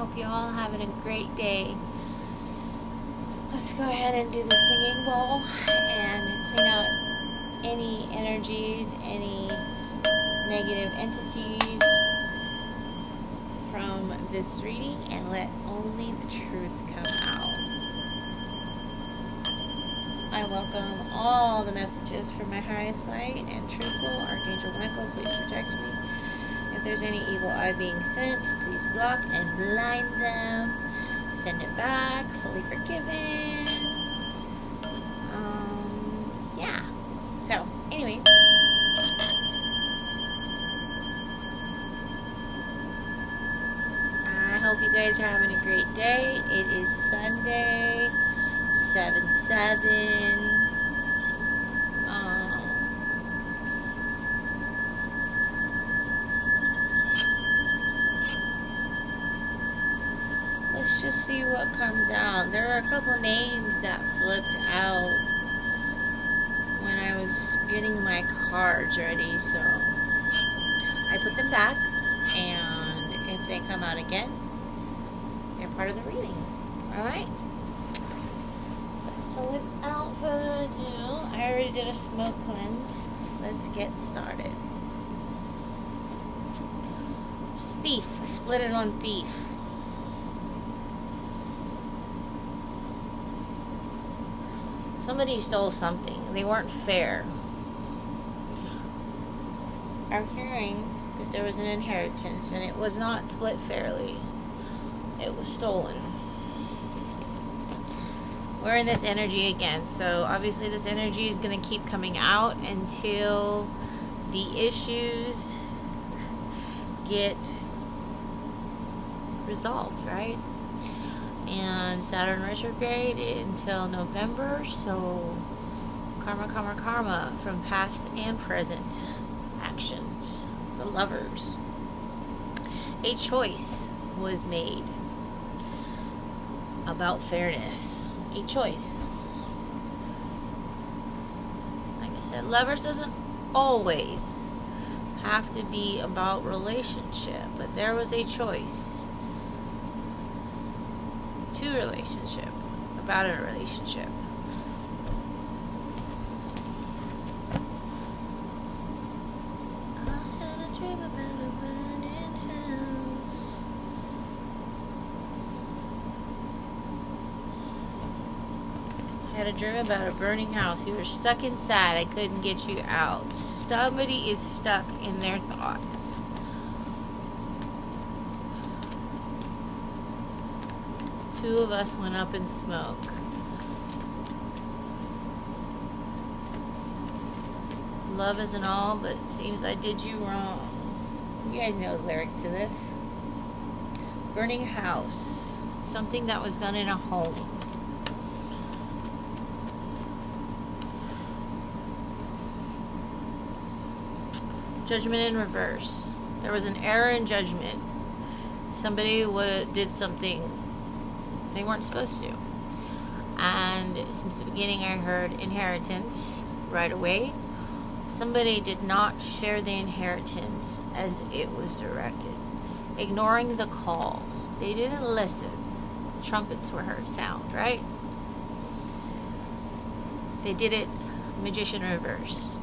hope you all having a great day. Let's go ahead and do the singing bowl and clean out any energies, any negative entities from this reading, and let only the truth come out. I welcome all the messages from my highest light and truthful Archangel Michael. Please protect me. If there's any evil eye being sent, please block and blind them. Send it back, fully forgiven. Yeah. So, anyways. I hope you guys are having a great day. It is Sunday, 7/7. Let's just see what comes out. There are a couple names that flipped out when I was getting my cards ready, so I put them back, and if they come out again, they're part of the reading. Alright? So without further ado, I already did a smoke cleanse. Let's get started. Thief. I split it on thief. Somebody stole something. They weren't fair. I'm hearing that there was an inheritance and it was not split fairly. It was stolen. We're in this energy again, so obviously this energy is going to keep coming out until the issues get resolved, right? And Saturn retrograde until November, so karma from past and present actions. The Lovers. A choice was made about fairness. A choice. Like I said, Lovers doesn't always have to be about relationship, but there was a choice. Relationship, about a relationship. I had a dream about a burning house. I had a dream about a burning house. You were stuck inside. I couldn't get you out. Somebody is stuck in their thoughts. Two of us went up in smoke. Love isn't all, but it seems I did you wrong. You guys know the lyrics to this. Burning house. Something that was done in a home. Judgment in reverse. There was an error in judgment. Somebody did something they weren't supposed to. And since the beginning I heard inheritance right away. Somebody did not share the inheritance as it was directed. Ignoring the call. They didn't listen. The trumpets were heard sound, right? They did it magician reverse.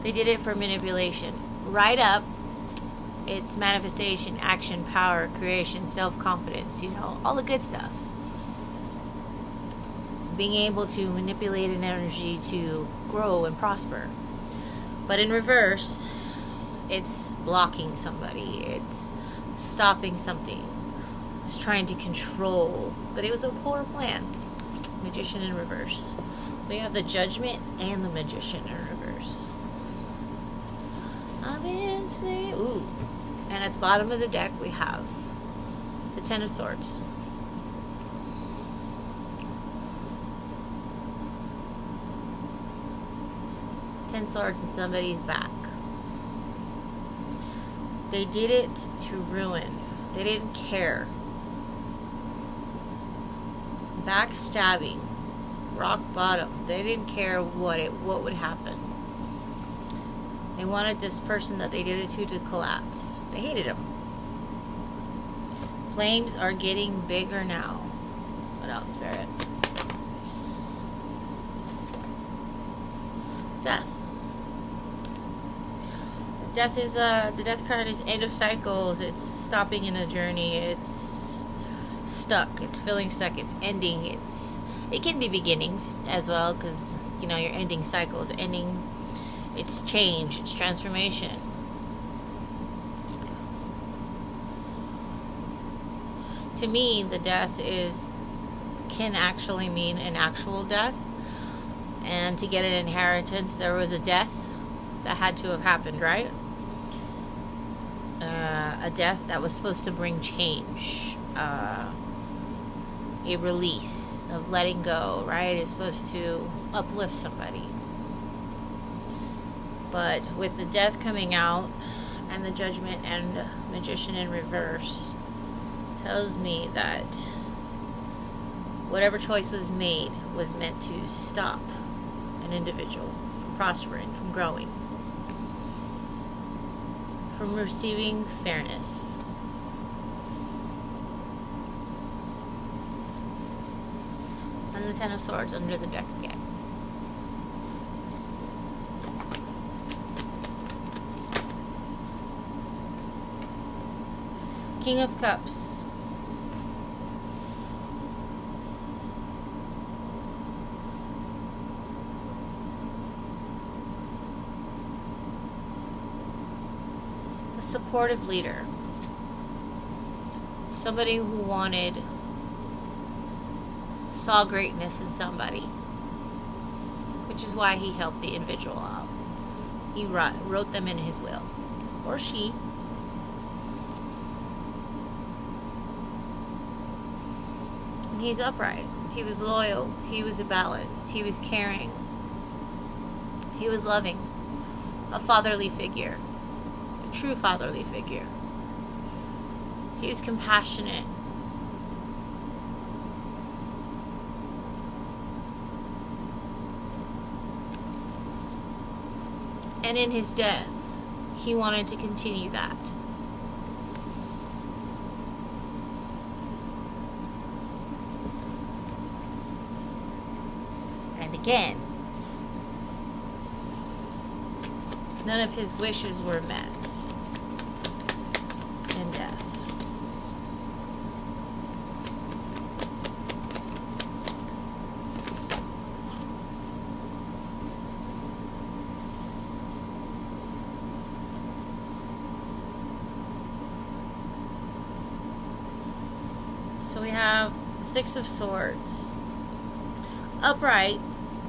They did it for manipulation. Right up. It's manifestation, action, power, creation, self-confidence, all the good stuff. Being able to manipulate an energy to grow and prosper. But in reverse, it's blocking somebody. It's stopping something. It's trying to control. But it was a poor plan. Magician in reverse. We have the Judgment and the Magician in reverse. I'm in sleep. Ooh. And at the bottom of the deck, we have the Ten of Swords. Ten Swords in somebody's back. They did it to ruin. They didn't care. Backstabbing. Rock bottom. They didn't care what would happen. They wanted this person that they did it to collapse. They hated him. Flames are getting bigger now. What else, Spirit? Death. Death is the death card is end of cycles. It's stopping in a journey. It's stuck. It's feeling stuck. It's ending. It can be beginnings as well, because you're ending cycles. Ending. It's change. It's transformation. To me, the death can actually mean an actual death. And to get an inheritance, there was a death that had to have happened, right? A death that was supposed to bring change, a release of letting go, right? It's supposed to uplift somebody. But with the death coming out and the judgment and magician in reverse, tells me that whatever choice was made was meant to stop an individual from prospering, from growing, from receiving fairness. And the Ten of Swords under the deck again. King of Cups. Supportive leader, somebody who saw greatness in somebody, which is why he helped the individual out. He wrote them in his will, or she. And he's upright. He was loyal. He was balanced. He was caring. He was loving. A fatherly figure. True fatherly figure. He was compassionate. And in his death, he wanted to continue that. And again, none of his wishes were met. And death. So we have the Six of Swords. Upright,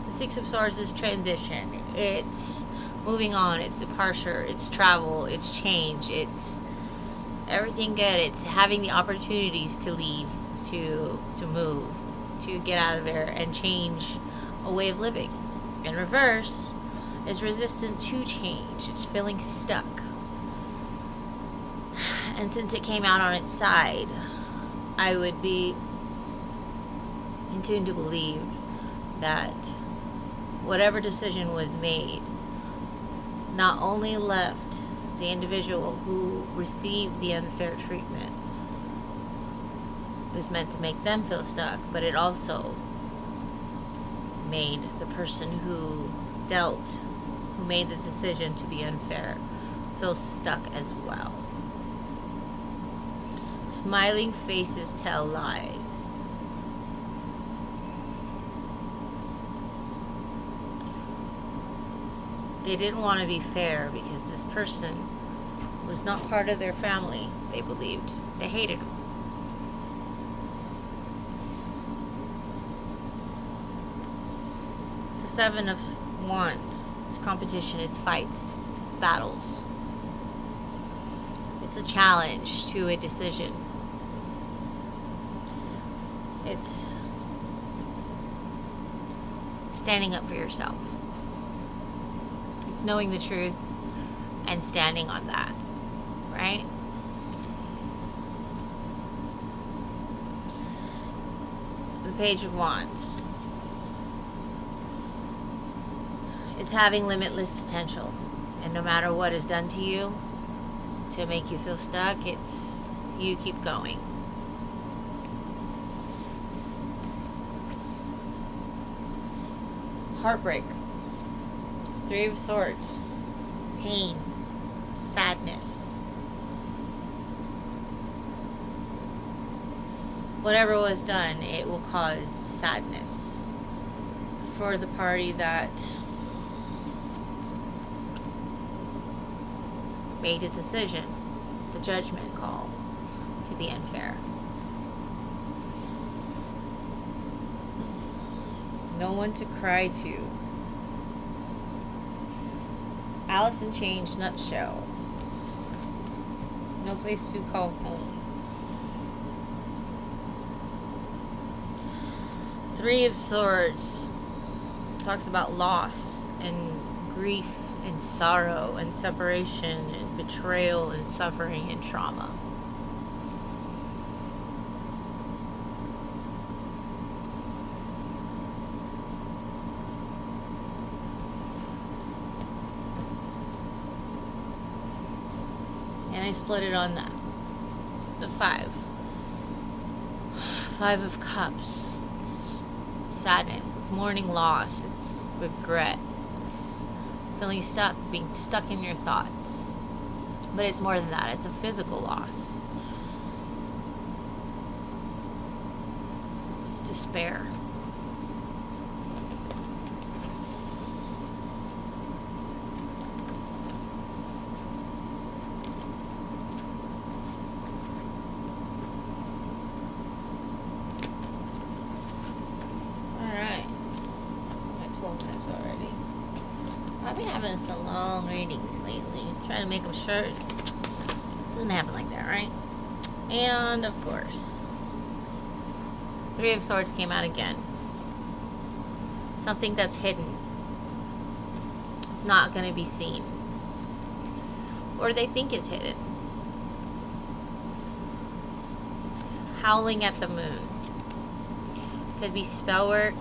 the Six of Swords is transition. It's moving on. It's departure. It's travel. It's change. It's everything good. It's having the opportunities to leave, to move, to get out of there and change a way of living. In reverse is resistant to change. It's feeling stuck. And since it came out on its side, I would be in tune to believe that whatever decision was made not only left the individual who received the unfair treatment, was meant to make them feel stuck, but it also made the person who made the decision to be unfair, feel stuck as well. Smiling faces tell lies. They didn't want to be fair because this person was not part of their family, they believed. They hated him. The Seven of Wands. It's competition, it's fights, it's battles. It's a challenge to a decision. It's standing up for yourself. It's knowing the truth and standing on that, right? The Page of Wands. It's having limitless potential. And no matter what is done to you to make you feel stuck, it's you keep going. Heartbreak. Three of Swords. Pain. Sadness. Whatever was done, it will cause sadness for the party that made a decision, the judgment call, to be unfair. No one to cry to. Alice in Chains nutshell. No place to call home. Three of Swords talks about loss and grief and sorrow and separation and betrayal and suffering and trauma. And I split it on that. The five. Five of Cups. It's sadness. It's mourning loss. It's regret. It's feeling stuck, being stuck in your thoughts. But it's more than that. It's a physical loss. It's despair. Already. I've been having some long readings lately. I'm trying to make them short. Doesn't happen like that, right? And of course, Three of Swords came out again. Something that's hidden. It's not going to be seen. Or they think it's hidden. Howling at the moon. Could be spell work.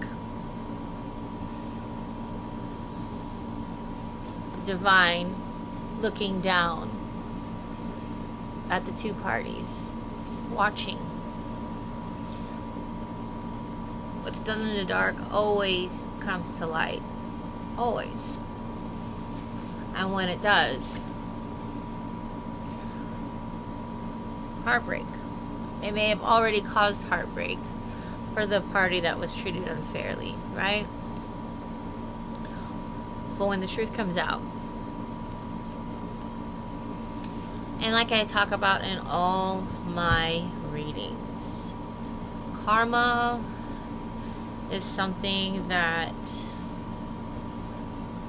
Divine looking down at the two parties, watching. What's done in the dark always comes to light. Always. And when it does, heartbreak. It may have already caused heartbreak for the party that was treated unfairly, right? But when the truth comes out, and like I talk about in all my readings, karma is something that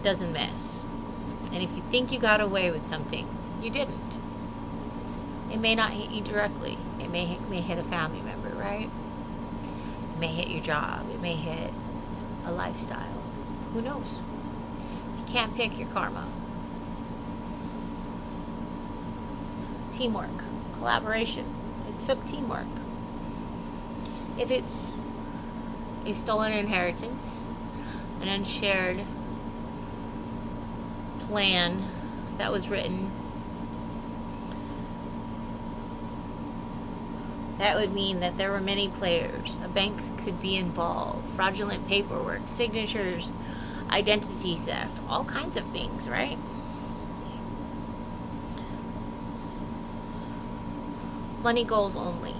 doesn't miss. And if you think you got away with something, you didn't. It may not hit you directly. It may hit a family member, right? It may hit your job. It may hit a lifestyle. Who knows? You can't pick your karma. Teamwork, collaboration. It took teamwork. If it's a stolen inheritance, an unshared plan that was written, that would mean that there were many players. A bank could be involved, fraudulent paperwork, signatures, identity theft, all kinds of things, right? Money goals only.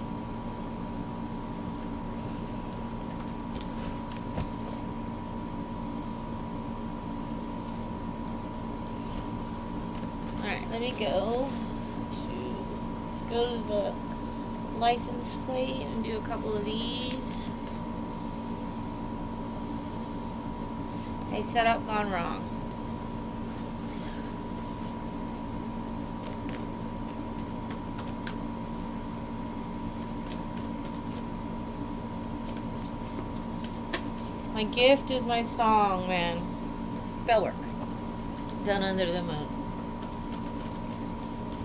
Alright, let me go let's go to the license plate and do a couple of these. Okay, setup gone wrong. My gift is my song, man. Spell work. Done under the moon.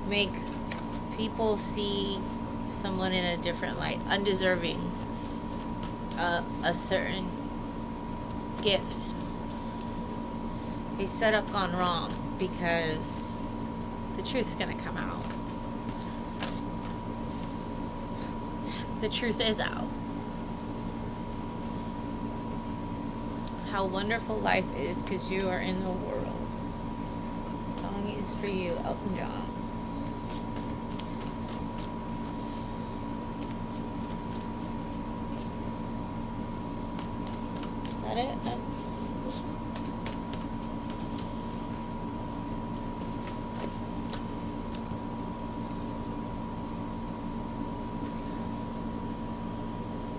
Make people see someone in a different light, undeserving a certain gift. A setup gone wrong because the truth's gonna come out. The truth is out. how wonderful life is because you are in the world. The song is for you, Elton John. Is that it?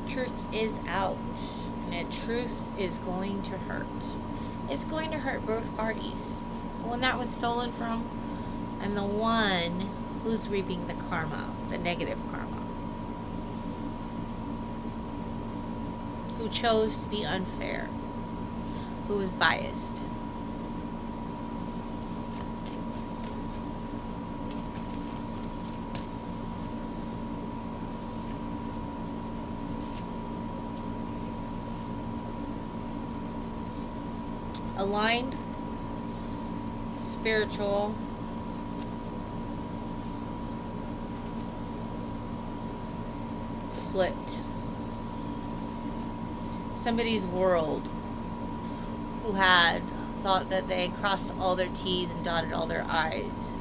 Truth is out, and truth is going to hurt. It's going to hurt both parties. The one that was stolen from, and the one who's reaping the karma, the negative karma. Who chose to be unfair, who was biased. Aligned, spiritual, flipped. Somebody's world who had thought that they crossed all their T's and dotted all their I's.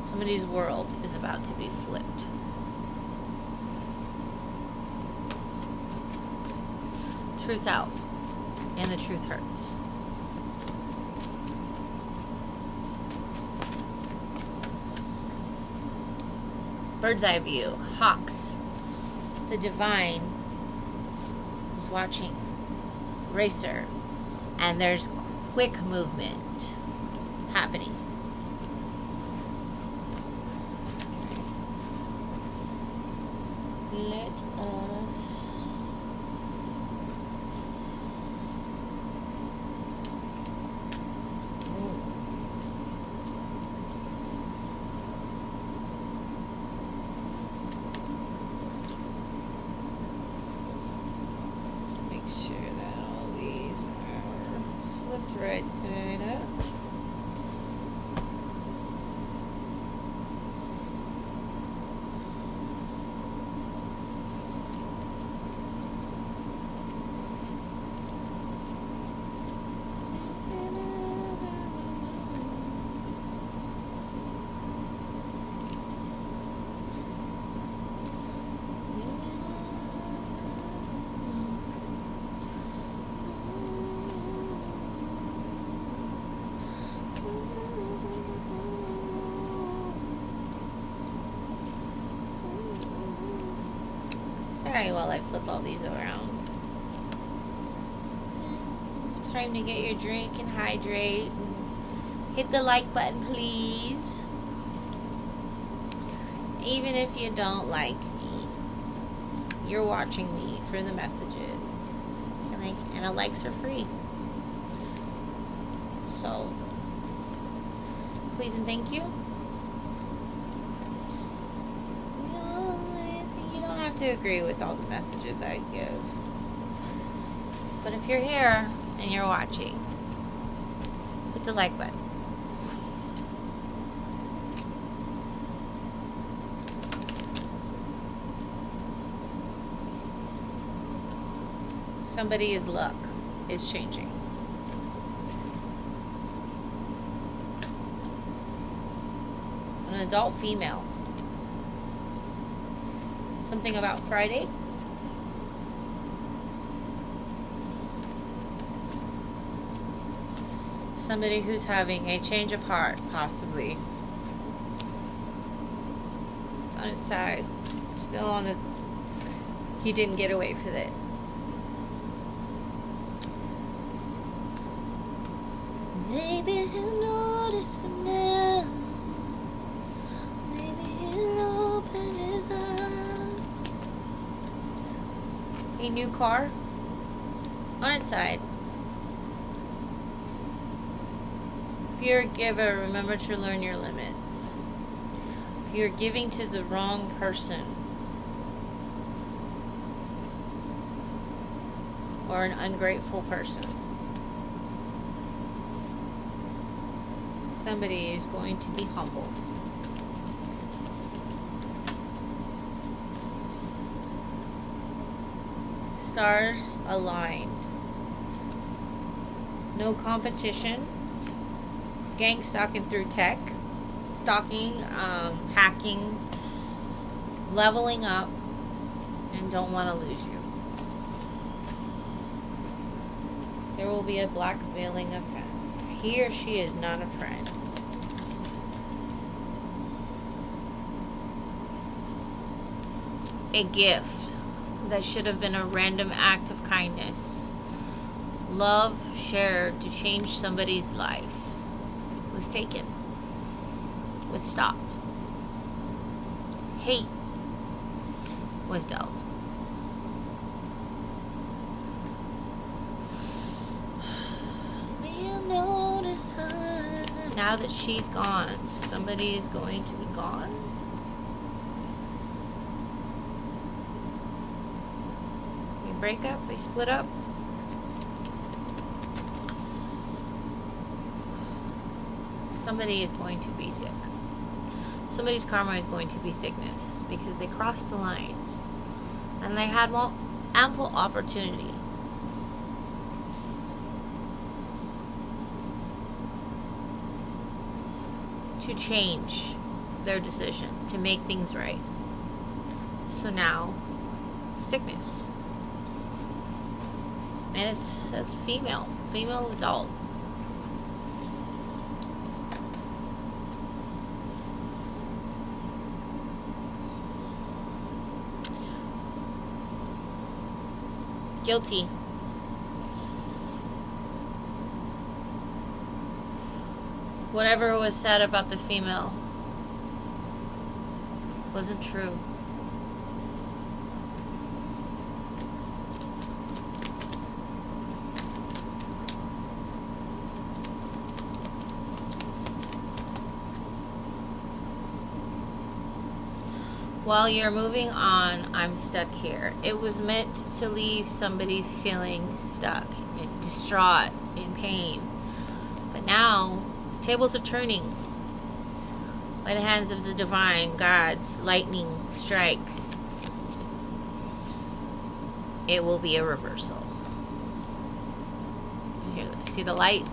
Somebody's world is about to be flipped. Truth out, and the truth hurts. Bird's eye view, hawks. The divine is watching. Racer, and there's quick movement happening. Let us right side up. Sorry while I flip all these around. Time to get your drink and hydrate. And hit the like button, please. Even if you don't like me, you're watching me for the messages. And the likes are free. So, please and thank you. To agree with all the messages I give, but if you're here and you're watching, hit the like button. Somebody's luck is changing. An adult female. Something about Friday. Somebody who's having a change of heart, possibly. It's on its side. Still on the... He didn't get away with it. Maybe he'll notice him now. Maybe he'll open his eyes. A new car. On its side. If you're a giver, remember to learn your limits. If you're giving to the wrong person, or an ungrateful person, somebody is going to be humbled. stars aligned. No competition. Gang stalking through tech. Stalking, hacking, leveling up, and don't want to lose you. There will be a black veiling effect. He or she is not a friend. A gift that should have been a random act of kindness. Love shared to change somebody's life was taken. Was stopped. Hate was dealt. Now that she's gone, somebody is going to be gone. They break up, they split up. Somebody is going to be sick. Somebody's karma is going to be sickness because they crossed the lines and they had ample opportunity to change their decision, to make things right. So now, sickness. And it says female adult. Guilty. Whatever was said about the female wasn't true. While you're moving on, I'm stuck here. It was meant to leave somebody feeling stuck, distraught, in pain. But now, the tables are turning. By the hands of the divine, God's lightning strikes. It will be a reversal. Here, see the light?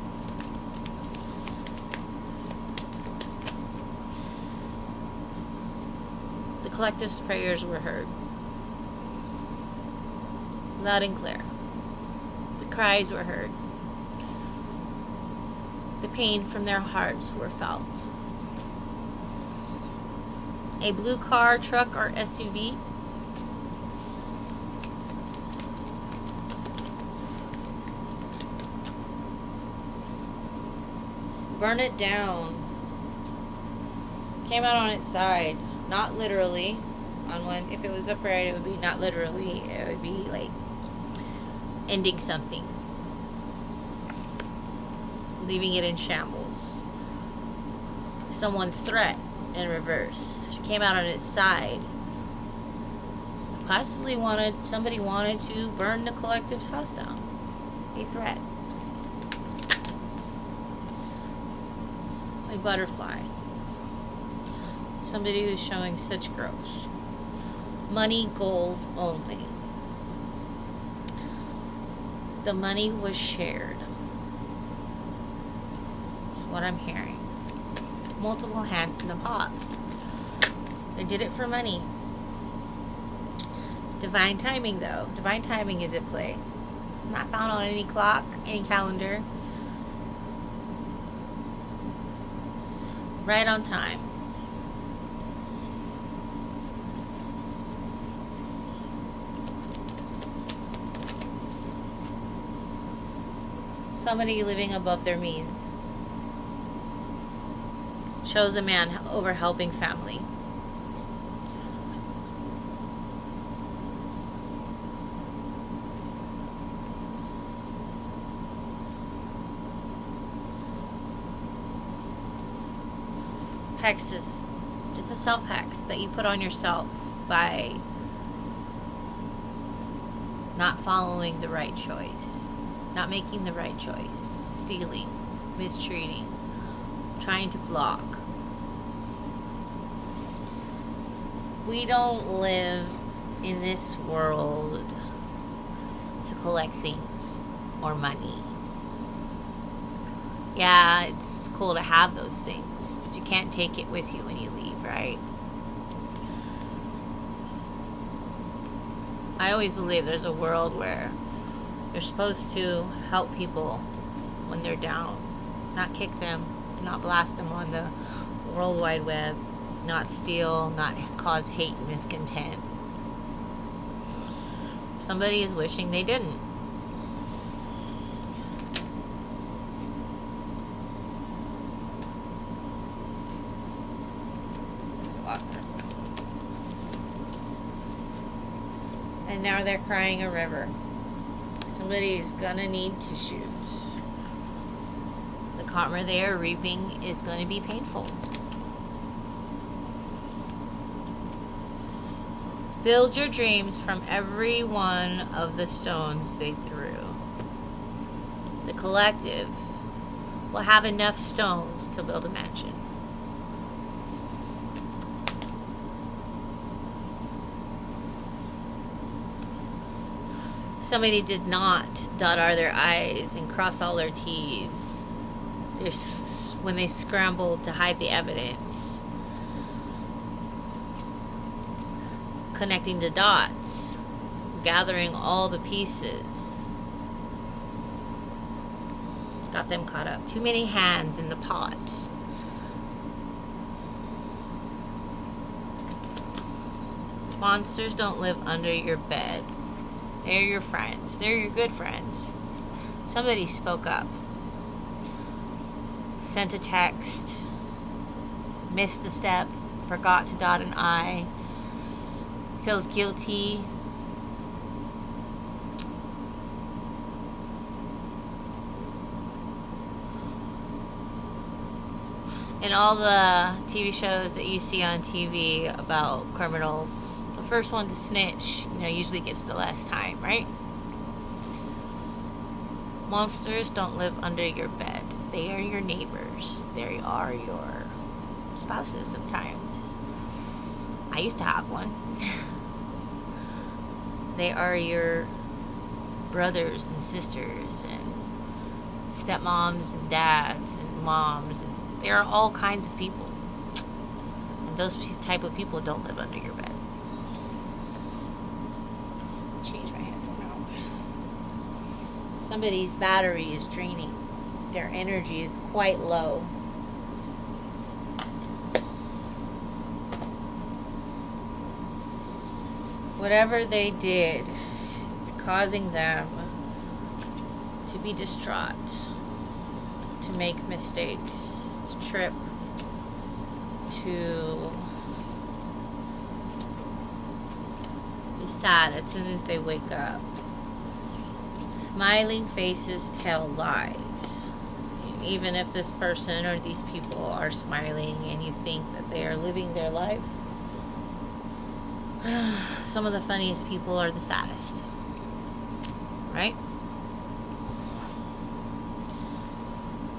Collective's prayers were heard. Loud and clear. The cries were heard. The pain from their hearts were felt. A blue car, truck, or SUV burn it down. Came out on its side. Not literally. On one, if it was upright, it would be not literally. It would be like ending something, leaving it in shambles. Someone's threat in reverse. She came out on its side. Possibly somebody wanted to burn the collective's house down. A threat. A butterfly. Somebody who's showing such growth. Money goals only. The money was shared. That's what I'm hearing. Multiple hands in the pot. They did it for money. Divine timing, though. Divine timing is at play. It's not found on any clock, any calendar. Right on time. Somebody living above their means. Chose a man over helping family. Hexes. It's a self-hex that you put on yourself by not following the right choice. Not making the right choice, stealing, mistreating, trying to block. We don't live in this world to collect things or money. Yeah, it's cool to have those things, but you can't take it with you when you leave, right? I always believe there's a world where you're supposed to help people when they're down, not kick them, not blast them on the World Wide Web, not steal, not cause hate and discontent. Somebody is wishing they didn't. There's a lot there. And now they're crying a river. Somebody is gonna need tissues. The karma they are reaping is going to be painful. Build your dreams from every one of the stones they threw. The collective will have enough stones to build a mansion. Somebody did not dot all their I's and cross all their T's. When they scrambled to hide the evidence. Connecting the dots. Gathering all the pieces. Got them caught up. Too many hands in the pot. Monsters don't live under your bed. They're your friends. They're your good friends. Somebody spoke up. Sent a text. Missed the step. Forgot to dot an I. Feels guilty. In all the TV shows that you see on TV about criminals, the first one to snitch, usually gets the less time, right? Monsters don't live under your bed. They are your neighbors. They are your spouses sometimes. I used to have one. They are your brothers and sisters and stepmoms and dads and moms. And they are all kinds of people. And those type of people don't live under your bed. Change my headphone out. Somebody's battery is draining. Their energy is quite low. Whatever they did is causing them to be distraught, to make mistakes, to trip, to be sad as soon as they wake up. Smiling faces tell lies. Even if this person or these people are smiling and you think that they are living their life, some of the funniest people are the saddest. Right?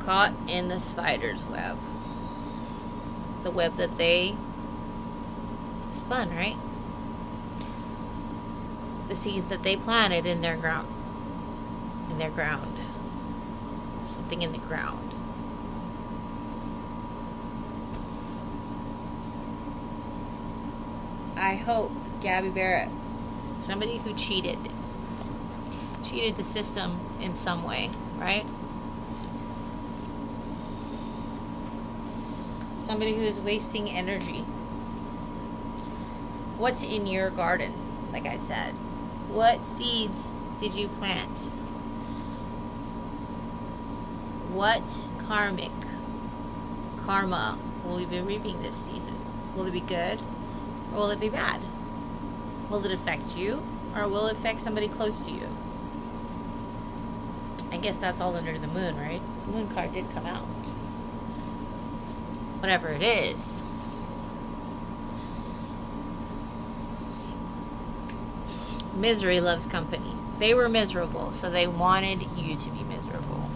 Caught in the spider's web. The web that they spun, right? The seeds that they planted in their ground. Something in the ground. I hope Gabby Barrett, somebody who cheated the system in some way, right? Somebody who is wasting energy. What's in your garden? Like I said, what seeds did you plant? What karma will we be reaping this season? Will it be good or will it be bad? Will it affect you or will it affect somebody close to you? I guess that's all under the moon, right? The moon card did come out. Whatever it is. Misery loves company. They were miserable, so they wanted you to be miserable.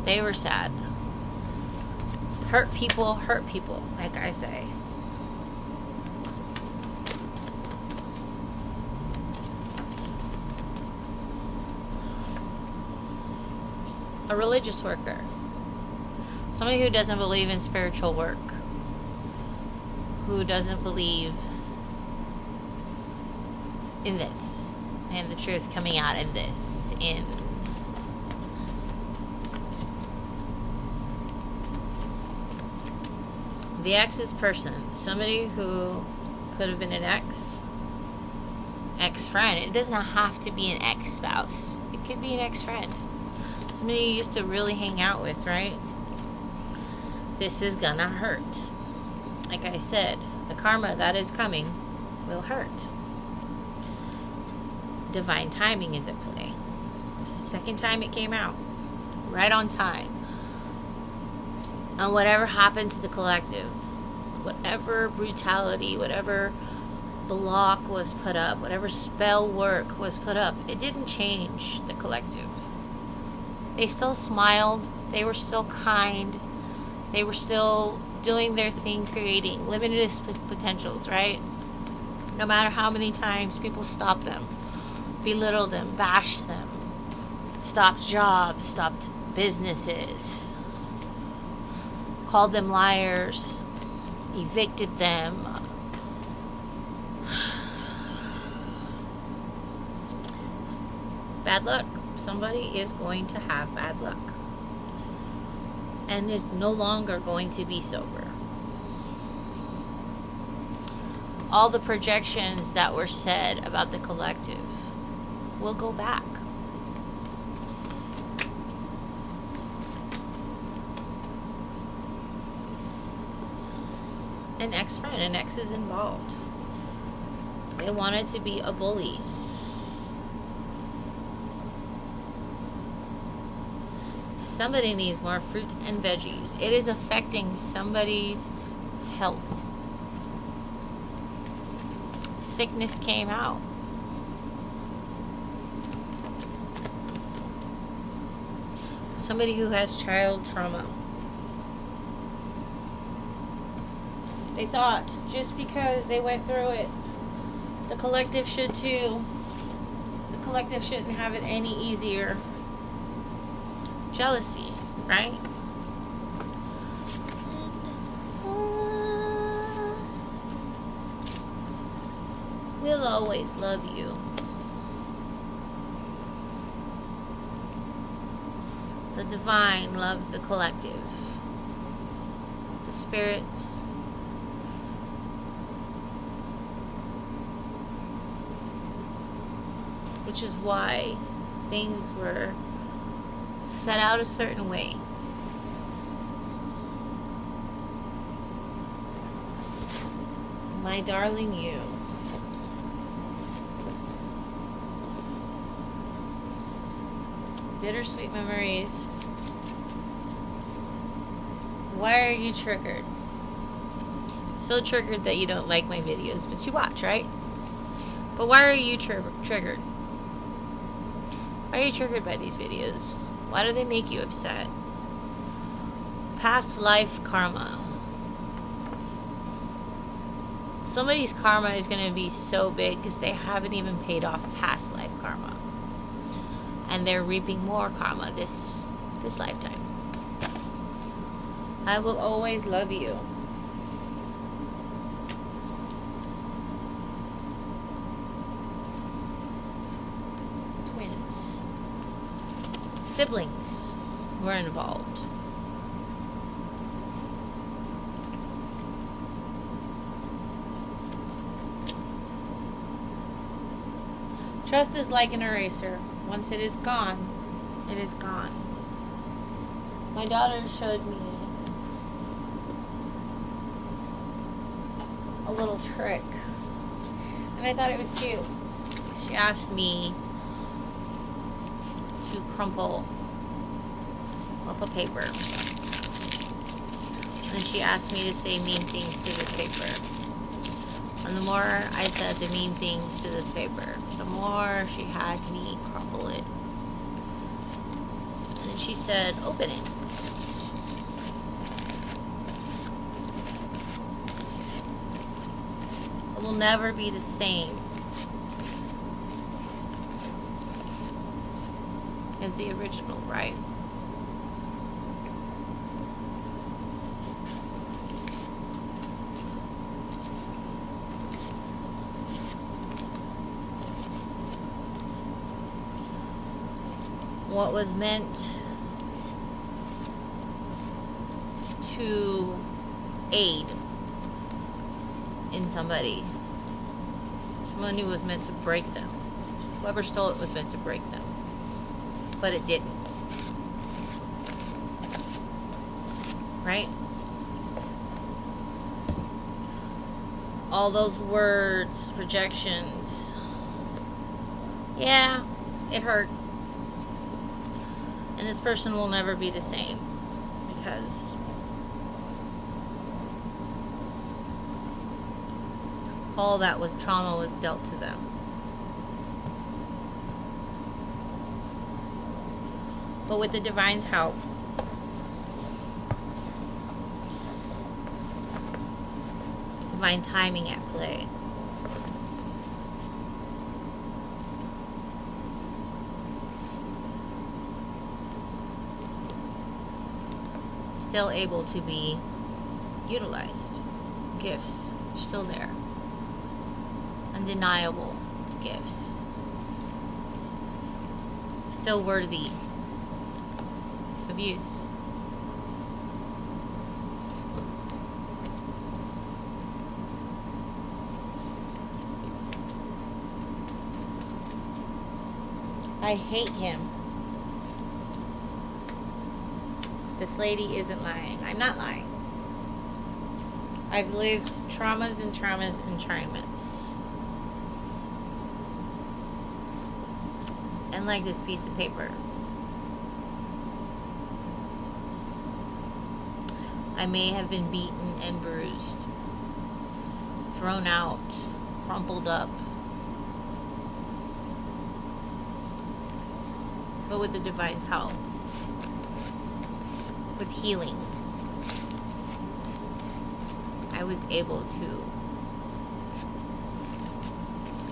They were sad. Hurt people, like I say. a religious worker, somebody who doesn't believe in spiritual work, who doesn't believe in this, and the truth coming out in this, in the ex's person, somebody who could have been an ex-friend. It doesn't have to be an ex-spouse. It could be an ex-friend. Somebody you used to really hang out with, right? This is gonna hurt. Like I said, the karma that is coming will hurt. Divine timing is at play. This is the second time it came out. Right on time. And whatever happened to the collective, whatever brutality, whatever block was put up, whatever spell work was put up, it didn't change the collective. They still smiled. They were still kind. They were still doing their thing, creating limitless potentials, right? No matter how many times people stopped them, belittled them, bashed them, stopped jobs, stopped businesses, called them liars, evicted them. Bad luck. Somebody is going to have bad luck and is no longer going to be sober. All the projections that were said about the collective will go back. An ex-friend, an ex is involved. They wanted to be a bully. Somebody needs more fruit and veggies. It is affecting somebody's health. Sickness came out. Somebody who has child trauma. They thought just because they went through it, the collective should too. The collective shouldn't have it any easier. Jealousy, right? We'll always love you. The divine loves the collective. The spirits. Which is why things were set out a certain way. My darling you. Bittersweet memories. Why are you triggered? So triggered that you don't like my videos, but you watch, right? But why are you triggered? Why are you triggered by these videos? Why do they make you upset? Past life karma. Somebody's karma is going to be so big because they haven't even paid off past life karma. And they're reaping more karma this lifetime. I will always love you. Twins. Siblings were involved. Trust is like an eraser. Once it is gone, it is gone. My daughter showed me a little trick, and I thought it was cute. She asked me to crumple up a paper, and she asked me to say mean things to this paper. And the more I said the mean things to this paper, the more she had me crumple it. And then she said, open it. It will never be the same as the original, right? what was meant to aid in somebody, someone who was meant to break them. Whoever stole it was meant to break them, but it didn't. Right? All those words, projections. Yeah, it hurt. And this person will never be the same because all that was trauma was dealt to them. But with the divine's help, divine timing at play, still able to be utilized. Gifts are still there. Undeniable gifts. Still worthy of use. I hate him. This lady isn't lying. I'm not lying. I've lived traumas and traumas and traumas. And like this piece of paper, I may have been beaten and bruised, thrown out, crumpled up. But with the divine's help, with healing, I was able to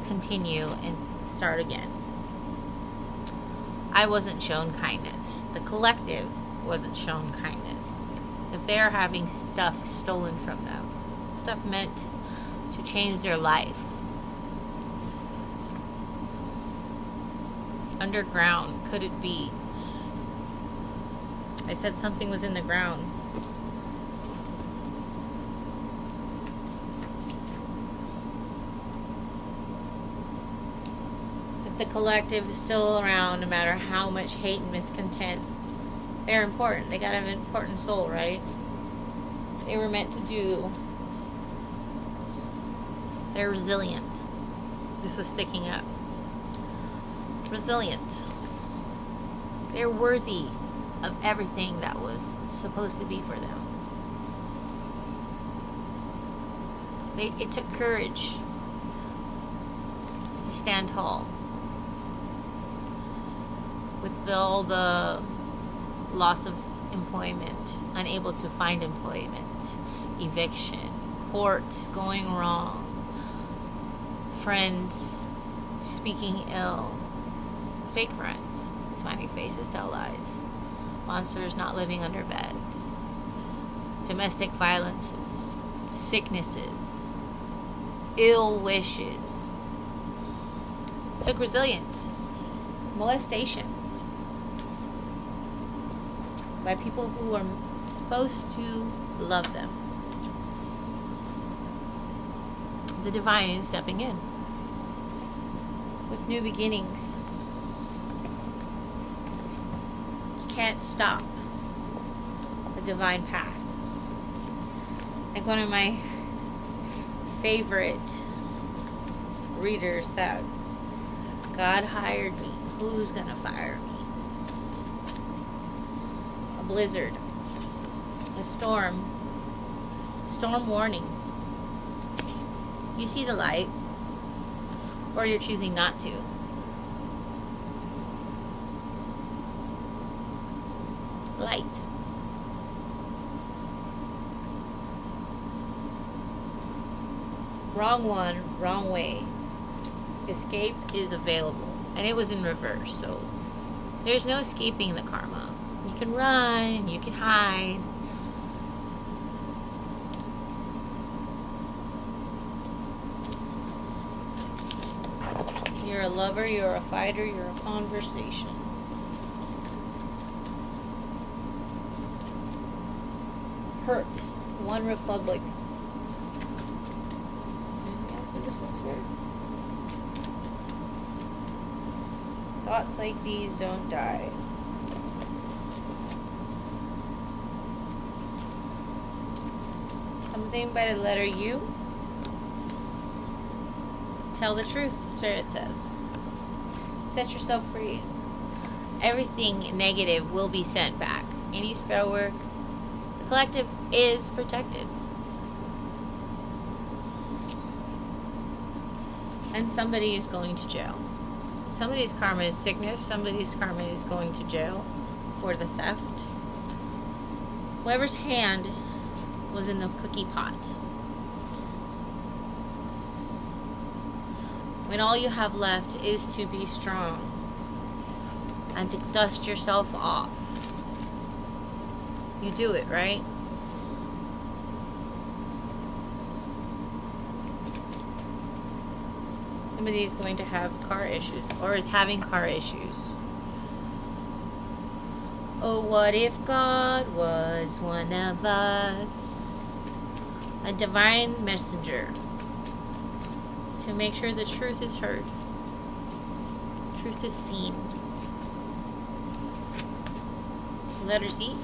continue and start again. I wasn't shown kindness. The collective wasn't shown kindness. If they're having stuff stolen from them, stuff meant to change their life, underground, could it be? I said something was in the ground. If the collective is still around, no matter how much hate and miscontent, they're important. They got an important soul, right? They were meant to do. They're resilient. This was sticking up. Resilient. They're worthy of everything that was supposed to be for them. It took courage to stand tall with all the loss of employment, unable to find employment, eviction, courts going wrong, friends speaking ill, fake friends, smiley faces tell lies, monsters not living under beds, domestic violences, sicknesses, ill wishes. It took resilience, molestation by people who are supposed to love them. The divine is stepping in with new beginnings. You can't stop the divine path. Like one of my favorite readers says, God hired me. Who's gonna fire me? A blizzard, a storm warning. You see the light, or you're choosing not to. Light. Wrong one, wrong way. Escape is available. And it was in reverse, so there's no escaping the karma. You can run, you can hide. You're a lover, you're a fighter, you're a conversation. hurt. One republic. This one's weird. Thoughts like these don't die. Something by the letter U. Tell the truth, Spirit says. Set yourself free. Everything negative will be sent back. Any spell work. The collective is protected. And somebody is going to jail. Somebody's karma is sickness. Somebody's karma is going to jail for the theft. Whoever's hand was in the cookie pot. When all you have left is to be strong and to dust yourself off. You do it, right? Somebody is going to have car issues or is having car issues. Oh, what if God was one of us? A divine messenger to make sure the truth is heard. Truth is seen. Letter Z.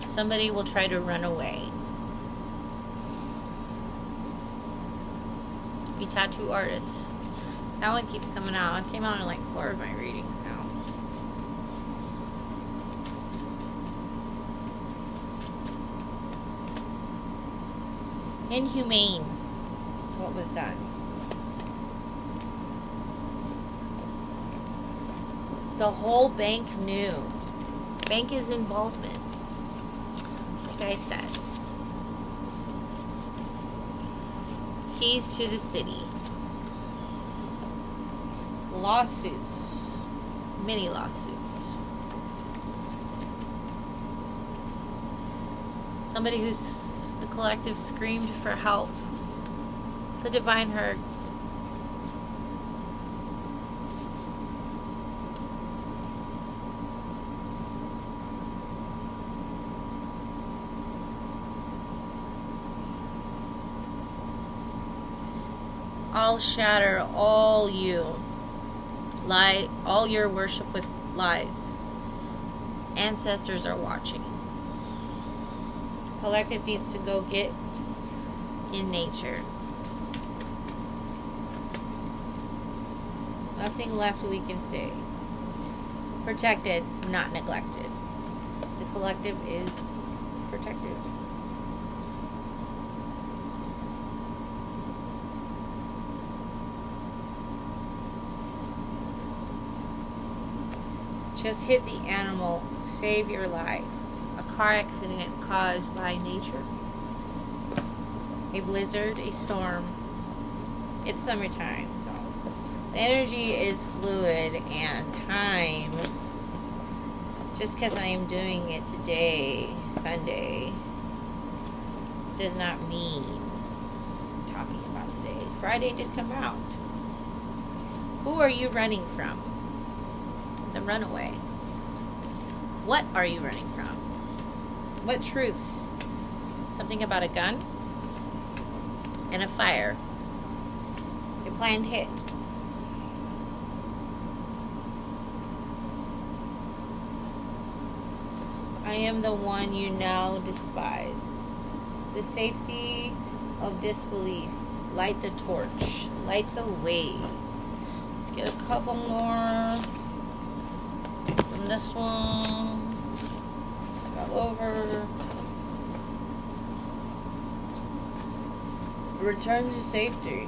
Somebody will try to run away. A tattoo artist. That one keeps coming out. It came out in like 4 of my readings now. Inhumane. What was done? The whole bank knew. Bank is involvement. Like I said. Keys to the city. Lawsuits. Many lawsuits. Somebody who's the collective screamed for help. The divine heard. I'll shatter all you. Lie, all your worship with lies. Ancestors are watching. Collective needs to go get in nature. Nothing left, we can stay. Protected, not neglected. The collective is protective. Just hit the animal, save your life. A car accident caused by nature. A blizzard, a storm. It's summertime, so the energy is fluid and time. Just because I am doing it today, Sunday, does not mean I'm talking about today. Friday did come out. Who are you running from? The runaway. What are you running from? What truth? Something about a gun and a fire. A planned hit. I am the one you now despise. The safety of disbelief. Light the torch. Light the way. Let's get a couple more. This one, scroll over, return to safety.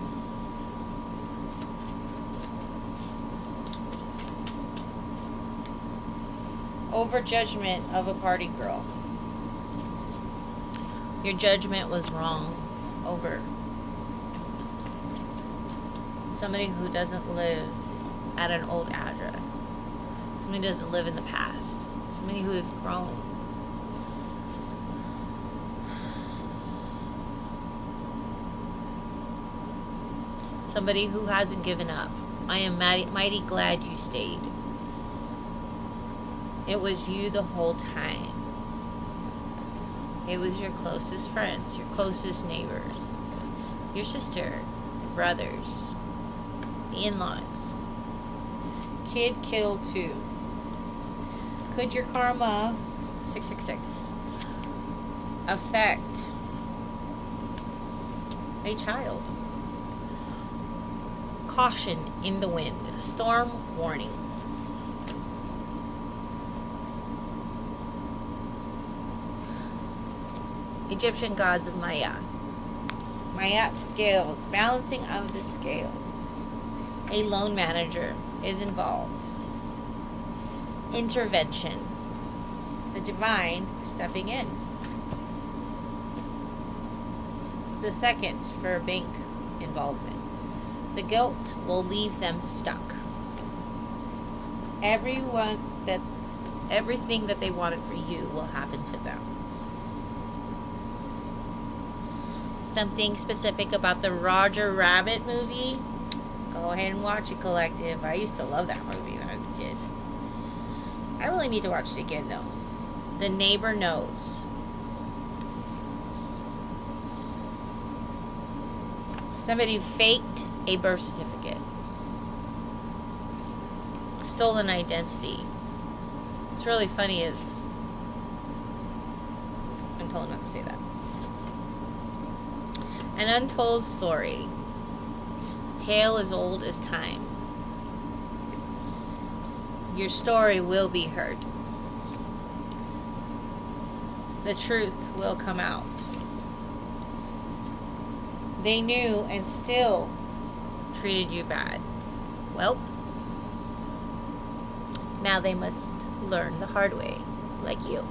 Over judgment of a party girl. Your judgment was wrong. Over. Somebody who doesn't live at an old address. Somebody who doesn't live in the past. Somebody who has grown. Somebody who hasn't given up. I am mighty glad you stayed. It was you the whole time. It was your closest friends, your closest neighbors, your sister, your brothers, the in-laws. Kid killed 2. Could your karma, 666, affect a child? Caution in the wind. Storm warning. Egyptian gods of Ma'at. Ma'at scales. Balancing of the scales. A loan manager is involved. Intervention. The divine stepping in. It's the second for bank involvement. The guilt will leave them stuck. Everything that they wanted for you will happen to them. Something specific about the Roger Rabbit movie? Go ahead and watch it, collective. I used to love that movie when I was a kid. I really need to watch it again, though. The neighbor knows. Somebody faked a birth certificate. Stolen identity. What's really funny is I'm told not to say that. An untold story. Tale as old as time. Your story will be heard. The truth will come out. They knew and still treated you bad. Well, now they must learn the hard way, like you.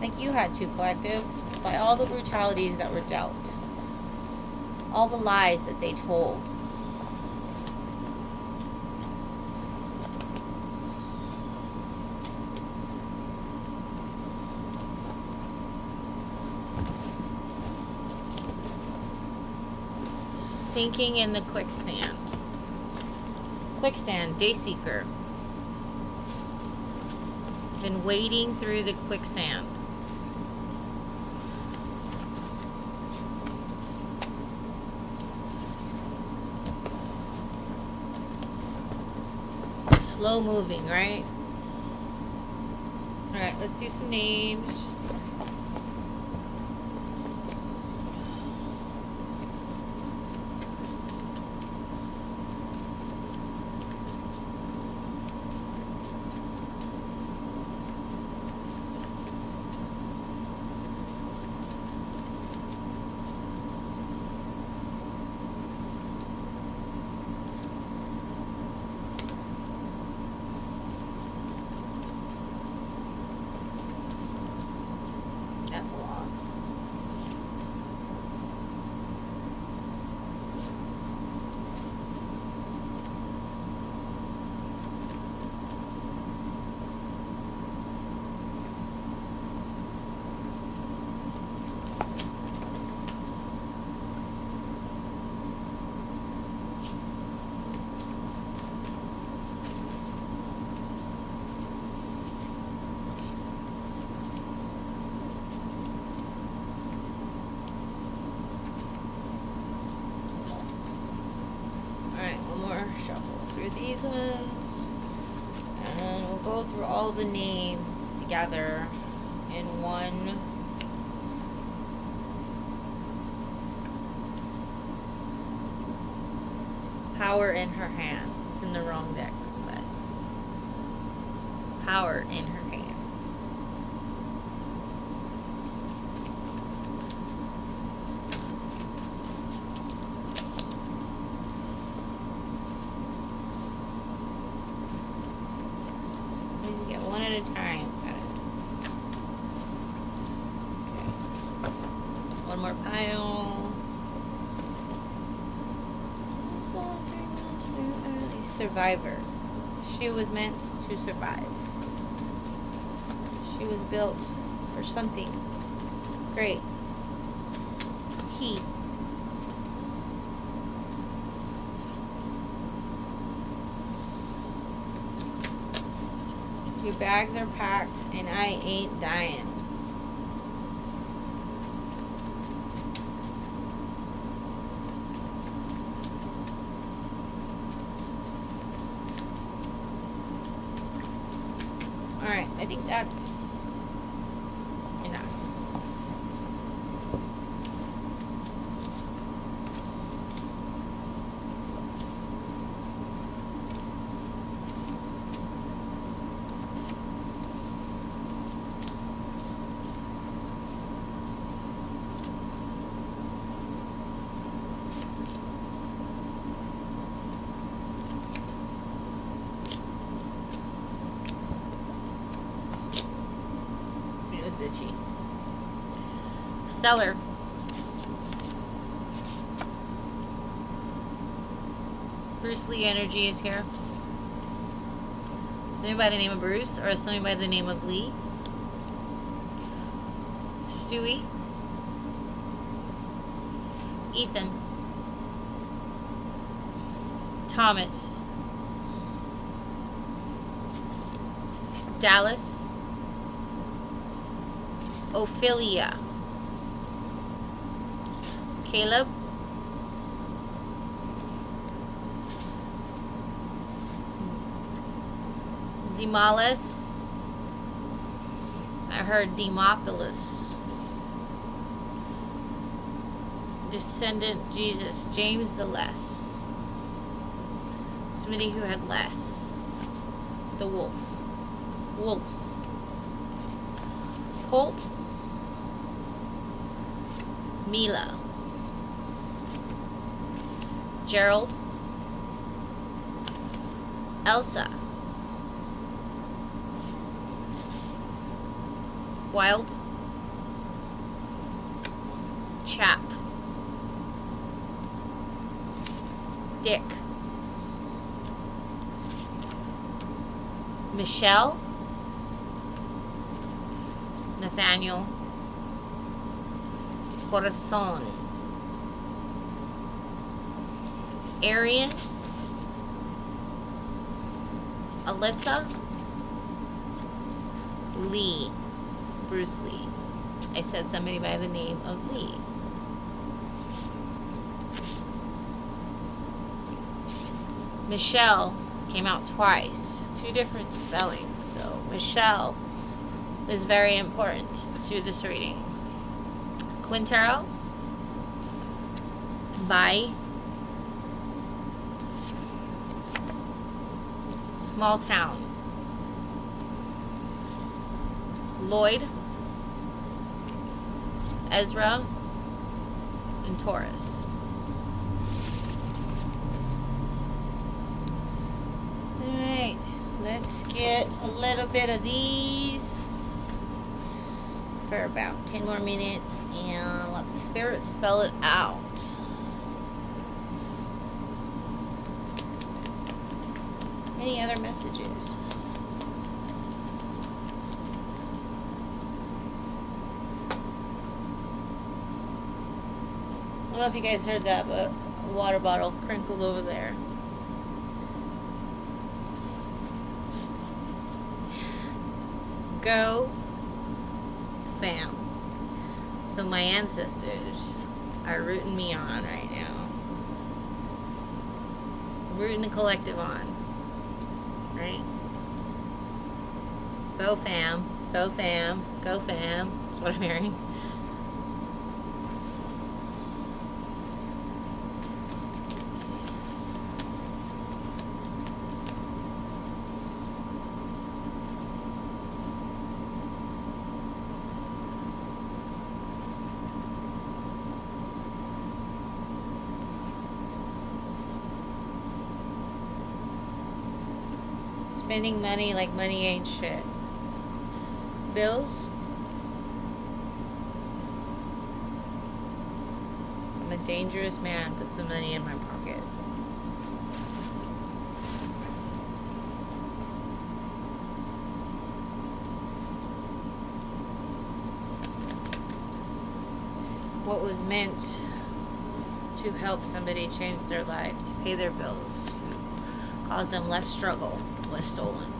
Like you had to, collective, by all the brutalities that were dealt, all the lies that they told. Sinking in the quicksand. Quicksand, Dayseeker. Been wading through the quicksand. Slow moving, right? Alright, let's do some names. That's a lot. Shuffle through these ones, and we'll go through all the names together in one power in her hands. It's in the wrong deck, but power in her hands. One at a time. Okay. One more pile. Survivor. She was meant to survive. She was built for something great. He. Your bags are packed and I ain't dying. think that's enough. Itchy. Seller. Bruce Lee Energy is here. Is anybody by the name of Bruce or is somebody by the name of Lee? Stewie. Ethan. Thomas. Dallas. Ophelia. Caleb. Demolis. I heard Demopolis. Descendant Jesus. James the Less. Somebody who had less. The wolf. Wolf. Colt. Mila. Gerald. Elsa. Wild. Chap. Dick. Michelle. Nathaniel. Corazon. Arian. Alyssa. Lee. Bruce Lee. I said somebody by the name of Lee. Michelle came out twice. 2 different spellings. So Michelle is very important to this reading. Quintero. Bye. Small town. Lloyd. Ezra. And Taurus. Alright, let's get a little bit of these for about 10 more minutes and let the spirit spell it out. Any other messages? I don't know if you guys heard that, but a water bottle crinkled over there. Go, fam. So my ancestors are rooting me on right now. Rooting the collective on. Right? Go, fam. Go, fam. Go, fam. That's what I'm hearing. Spending money like money ain't shit. Bills. I'm a dangerous man. Put some money in my pocket. What was meant to help somebody change their life, to pay their bills, to cause them less struggle, was stolen.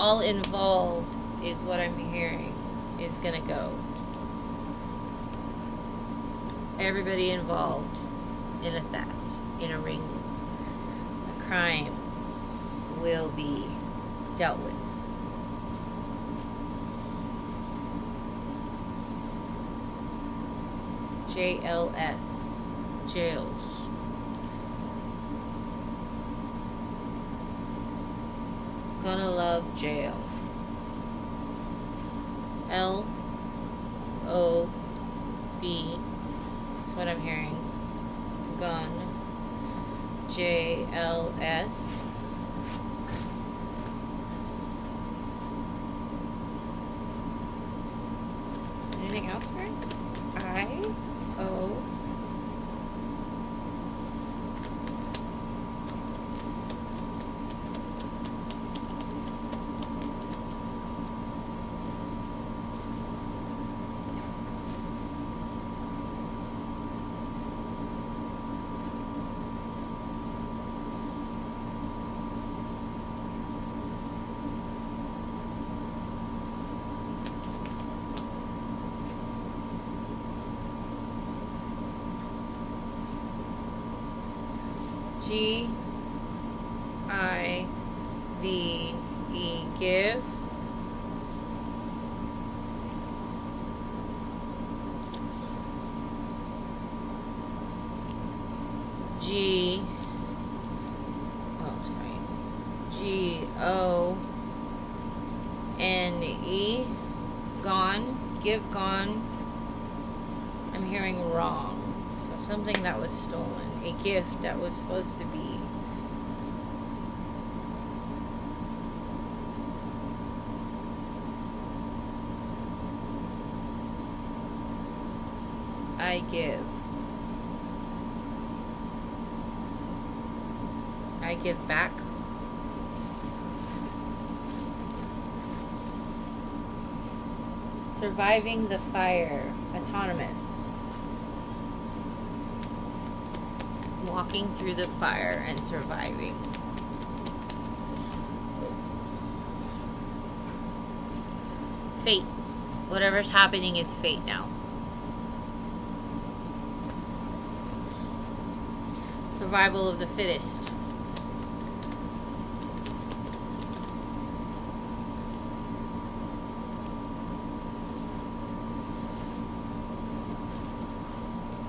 all involved is what I'm hearing is gonna go. Everybody involved in a theft, in a ring, a crime will be dealt with. JLS, jails. Gonna love jail. LOV. That's what I'm hearing. Gun. JLS. Anything else, right? I-O. G-I-V-E, give. G-O-N-E, gone, give, gone. I'm hearing wrong. So something that was stolen. A gift that was supposed to be. I give. I give back. Surviving the fire. Autonomous. Walking through the fire and surviving. Fate. Whatever's happening is fate now. Survival of the fittest.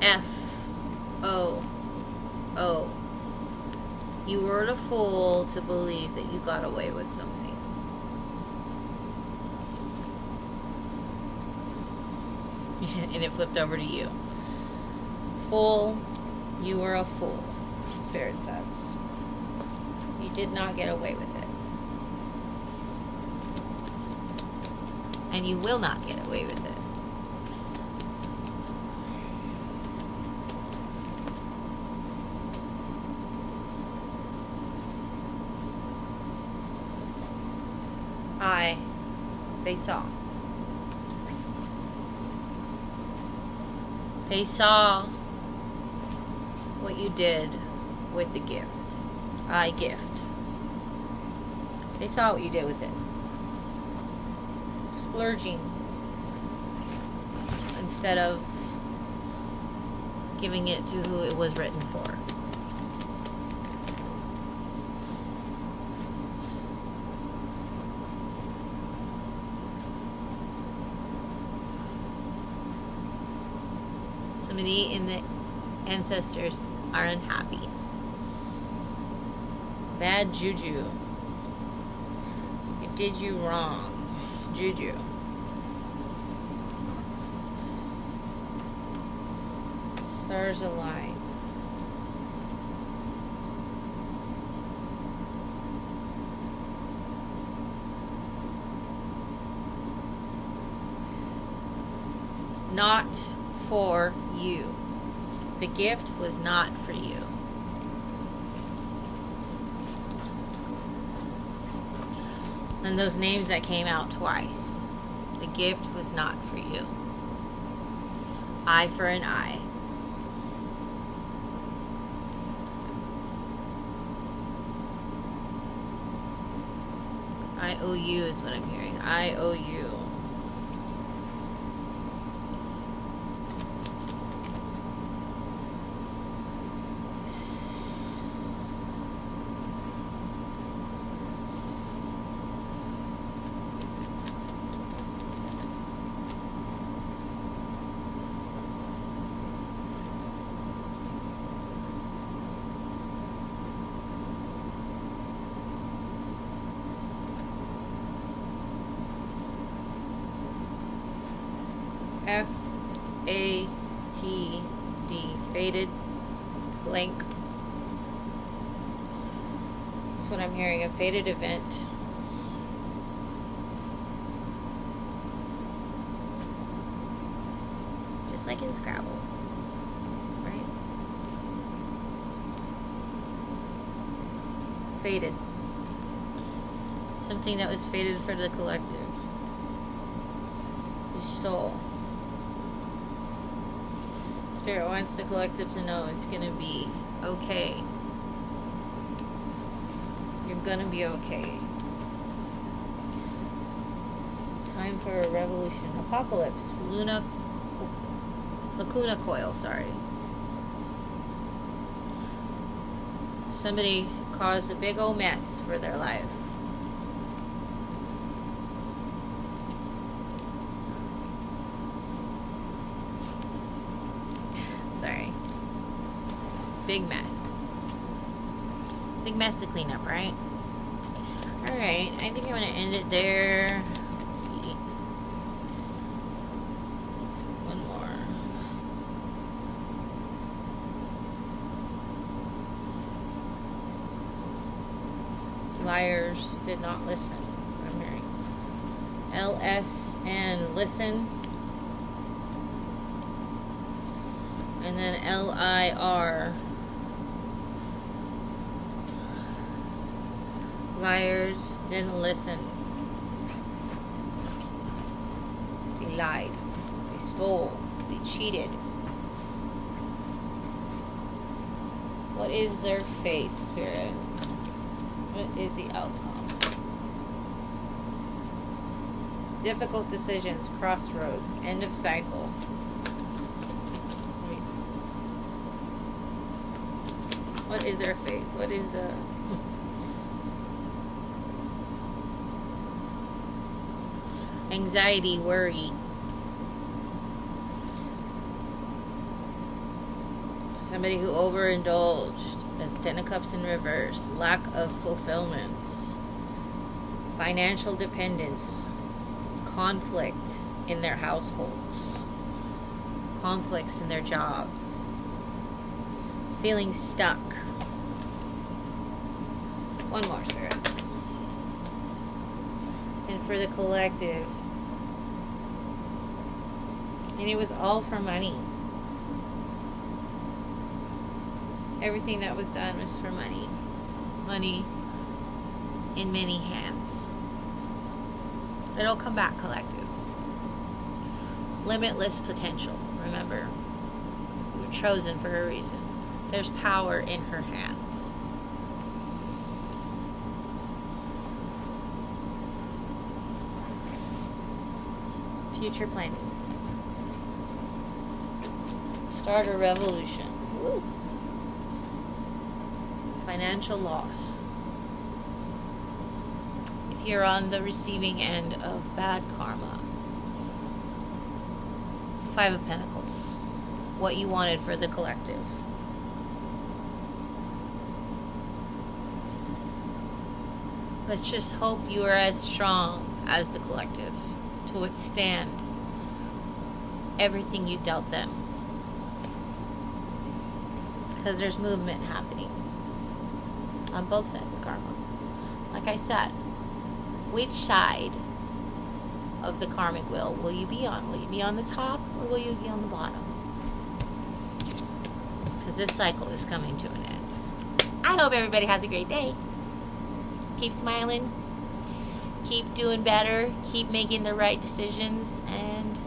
F-O-O. You were a fool to believe that you got away with something. And it flipped over to you. Fool, you were a fool, Spirit says. You did not get away with it. And you will not get away with it. They saw. They saw what you did with the gift. Gift. They saw what you did with it. Splurging instead of giving it to who it was written for. Somebody in the ancestors are unhappy. Bad juju. It did you wrong. Juju. Stars align. Not for you. The gift was not for you. And those names that came out twice. The gift was not for you. Eye for an eye. owe you is what I'm hearing. I owe you. F-A-T-D, faded, blank. That's what I'm hearing, a faded event. Just like in Scrabble, right? Faded. Something that was faded for the collective. You stole. Spirit wants the collective to know it's gonna be okay. You're gonna be okay. Time for a revolution. Apocalypse. Lacuna coil, sorry. Somebody caused a big old mess for their life. Sorry. Big mess. Big mess to clean up, right? Alright, I think I'm going to end it there. Let's see. One more. Liars did not listen. I'm hearing. LS and listen. And then LIR. Liars didn't listen. They lied. They stole. They cheated. What is their fate, Spirit? What is the outcome? Difficult decisions, crossroads, end of cycle. What is their faith? What is the... anxiety, worry. Somebody who overindulged. That's Ten of Cups in reverse. Lack of fulfillment. Financial dependence. Conflict in their households. Conflicts in their jobs. Feeling stuck. One more, Spirit. And for the collective. And it was all for money. Everything that was done was for money. Money in many hands. It'll come back, collective. Limitless potential. Remember, we were chosen for a reason. There's power in her hands. Future planning. Start a revolution. Woo. Financial loss. If you're on the receiving end of bad karma. 5 of Pentacles. What you wanted for the collective. Let's just hope you are as strong as the collective to withstand everything you dealt them. Because there's movement happening on both sides of karma. Like I said, which side of the karmic wheel will you be on? Will you be on the top or will you be on the bottom? Because this cycle is coming to an end. I hope everybody has a great day. Keep smiling. Keep doing better. Keep making the right decisions. And